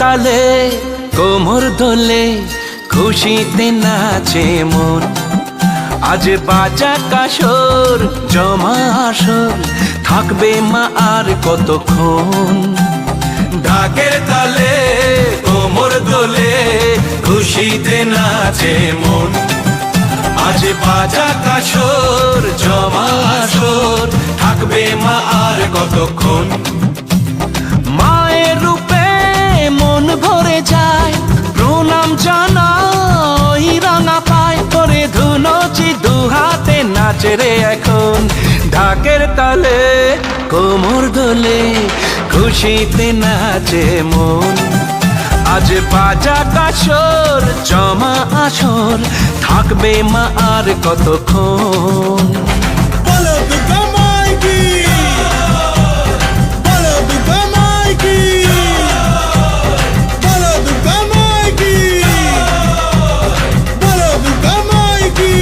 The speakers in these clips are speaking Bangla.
তালে কোমর দোলে খুশিতে নাচে মন। আজ বাজা কাসর জমা আসর থাকবে মা আর কতক্ষণ। ঢাকের তালে কোমর দোলে খুশিতে নাচে মন। আজ বাজা কাসর জমা আসর থাকবে মা আর কতক্ষণ। মায়ের রূপে মন ভরে যায় প্রণাম জানাই রাঙা পায় করে ধুনচি দুহাতে নাচে রে এখন। ঢাকের তালে কোমর দোলে খুশিতে নাচে মন। আজ বাজা কাসর জমা আসর থাকবে মা আর কতক্ষণ। বলো দুর্গা মাইকি, বলো দুর্গা মাইকি, বলো দুর্গা মাইকি, বলো দুর্গা মাইকি।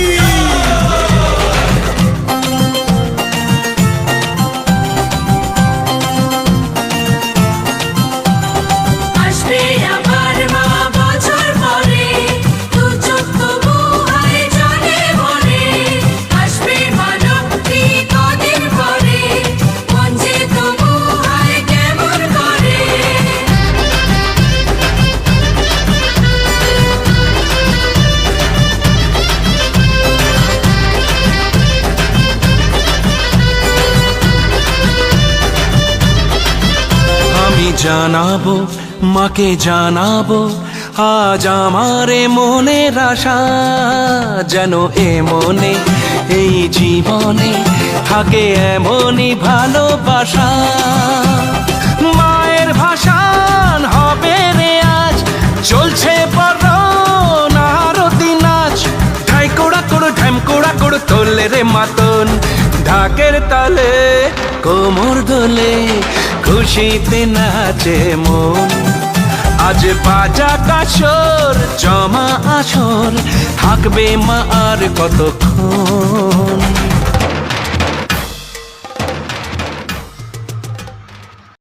আসবে আবার মা বছর পরে, দু চোখ তবু হয় জলে ভরে। আসবে মা লক্ষ্মী কদিন পরে, মন যে তবু হয় কেমন করে। আমি জানাবো মাকে জানাবো আজ আমারে মনের আশা। যেন এ মনে এই জীবনে থাকে এমনই ভালোবাসা। মায়ের ভাষান হবে রে আজ চলছে বড় আরতি নাচ। ঢাই কোড়া কোড় ঢ্যাম কোড়া কোড় তোলে রে মাতন। ঢাকের তালে কোমর দোলে খুশিতে নাচে মন। আজ বাজা কাসর জমা আসর থাকবে মা আর কতক্ষণ।